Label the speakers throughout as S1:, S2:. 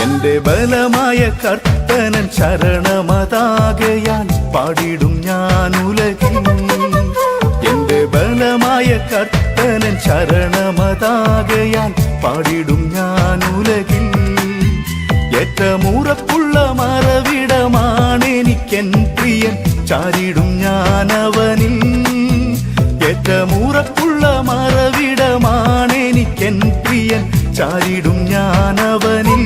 S1: എന്റെ ബലമായ കർത്തനൻ ശരണമതാകയാൽ പാടിടും ഞാൻ ഉലകിൽ. എന്റെ ബലമായ കർത്തനൻ ശരണമതാകയാൽ പാടിടും ഞാൻ ഉലകിൽ. ഏറ്റമുറപ്പുള്ള മറവിടമാണെനിക്കെൻ പ്രിയൻ, ചാരിടും ഞാനവനിൽ. ഏറ്റമുറപ്പുള്ള മറവിടമാണെനിക്കെൻ പ്രിയൻ, ചാരിടും ഞാനവനിൽ.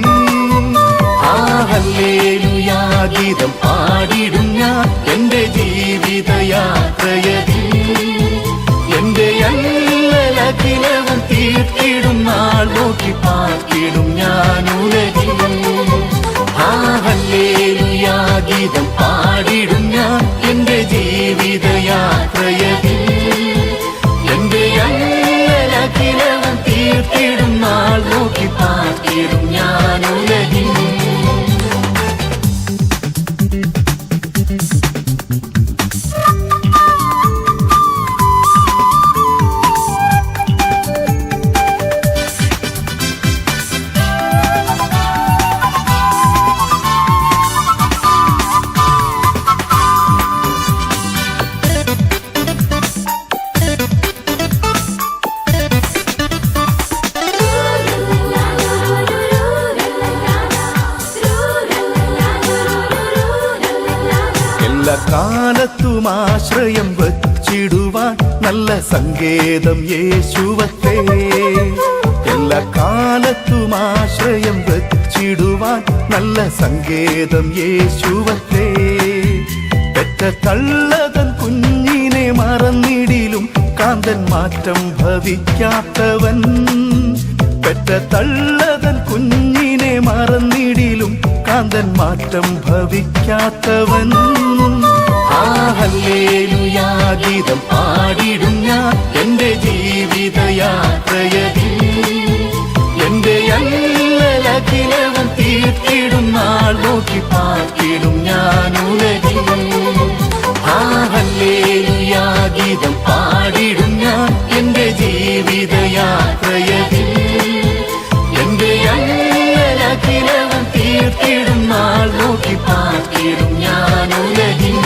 S1: ആ ഹല്ലേലൂയാ ഗീതം പാടിടും ഞാൻ എന്റെ ജീവിതയാത്രയതിൽ. എന്റെ അല്ലലഖിലവും തീർത്തിടും നാൾ നോക്കി പാർത്തിടും ഞാൻ ഉലകിൽ. ആ ഹല്ലേലൂയാ ഗീതം പാടിടും ഞാൻ എന്റെ ജീവിതയാത്രയതിൽ. എന്റെ അല്ലലഖിലവും തീർത്തിടും നാൾ നോക്കി പാർത്തിടും ഞാൻ ഉലകിൽ. എല്ലാ കാലത്തും ആശ്രയം വച്ചിടുവാൻ നല്ല സങ്കേതം യേശുവത്രേ. എല്ലാ കാലത്തും ആശ്രയം വച്ചിടുവാൻ നല്ല സങ്കേതം യേശുവത്രേ. പെറ്റ തള്ളതൻ കുഞ്ഞിനെ മറന്നിടിലും കാന്തൻ മാറ്റം ഭവിക്കാത്തവൻ. പെറ്റ തള്ളതൻ കുഞ്ഞിനെ മറന്നിടിലും കാന്തൻ മാറ്റം ഭവിക്കാത്തവൻ. ആ ഹല്ലേലൂയാ ഗീതം പാടിടും ഞാൻ എന്റെ ജീവിതയാത്രയതിൽ. എന്റെ അല്ലലഖിലവും തീർത്തിടും നാൾ നോക്കി പാർത്തിടും ഞാൻ ഉലകിൽ. ആ ഹല്ലേലൂയാ ഗീതം പാടിടും ഞാൻ എന്റെ ജീവിതയാത്രയതിൽ. എന്റെ അല്ലലഖിലവും തീർത്തിടും നാൾ നോക്കി പാർത്തിടും ഞാൻ ഉലകിൽ.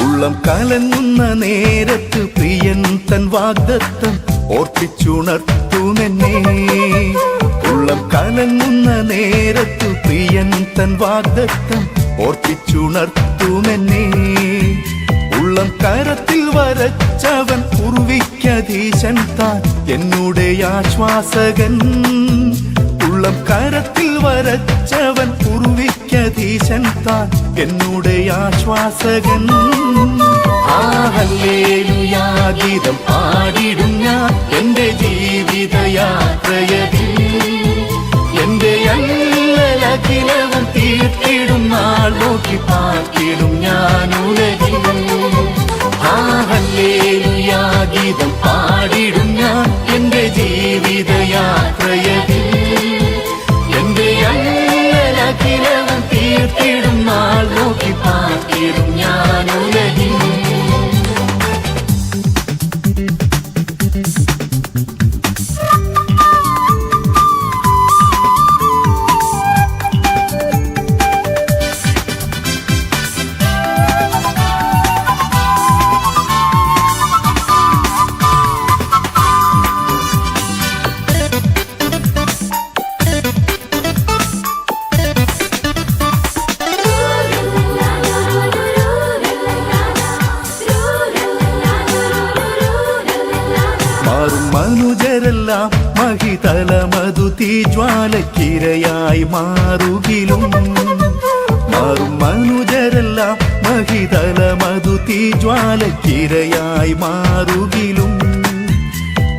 S1: ഉള്ളം കലങ്ങുന്ന നേരത്ത് പ്രിയൻ തൻ വാഗ്ദത്തം ഓർപ്പിച്ചുണർത്തുമെന്നെ. ഉള്ളം കലങ്ങുന്ന നേരത്ത് പ്രിയൻ തൻ വാഗ്ദത്തം ഓർപ്പിച്ചുണർത്തുമെന്നെ. ഉള്ളം കരത്തിൽ വരച്ചവൻ പൂർവിക്കധീശൻ താൻ എന്നുടെ ആശ്വാസകൻ. ഉള്ളം കരത്തിൽ വരച്ചവൻ പൂർവിക്കധീശൻ താൻ എന്നുടെ ആശ്വാസകൻ. ആ ഹല്ലേലൂയാ ഗീതം പാടിടും ഞാൻ എന്റെ ജീവിതയാത്രയതിൽ. എന്റെ അല്ലലഖിലവും തീർത്തിടും നാൾ നോക്കി പാർത്തിടും ഞാൻ ഉലകിൽ. ആ ഹല്ലേലൂയാ ഗീതം പാടിടും ഞാൻ എന്റെ ജീവിതയാത്രയതിൽ. എന്റെ അല്ലലഖിലവും തീർത്തിടും നാൾ നോക്കി പാർത്തിടും ഞാൻ ഉലകിൽ. മനുജരെല്ലാം മഹിതലമതു തീജ്വാലക്കിരയായി മാറുകിലും. മാറും മനുജരെല്ലാം മഹിതലമതു തീജ്വാലക്കിരയായി മാറുകിലും.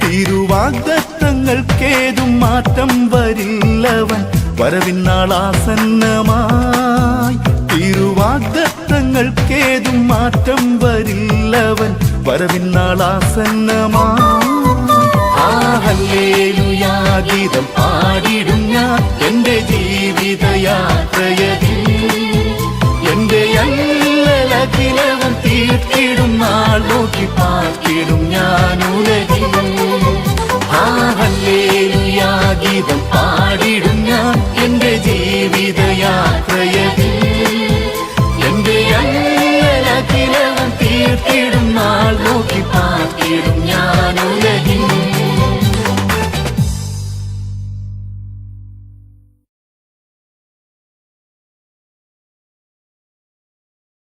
S1: തിരുവാഗ്ദത്തങ്ങൾക്കേതും മാറ്റം വരില്ലവൻ വരവിന്നാളാസന്നമായി തിരുവാഗ്ദത്തങ്ങൾക്കേതും മാറ്റം വരില്ലവൻ വരവിന്നാളാസന്നമായി ഹല്ലേലൂയാ ഗീതം പാടിടും ഞാൻ എന്റെ ജീവിതയാത്രയതിൽ എന്റെ അല്ലലഖിലവും തീർത്തിടും നാൾ നോക്കി പാർത്തിടും ഞാൻ ഉലകിൽ ഹല്ലേലൂയാ ഗീതം പാടിടും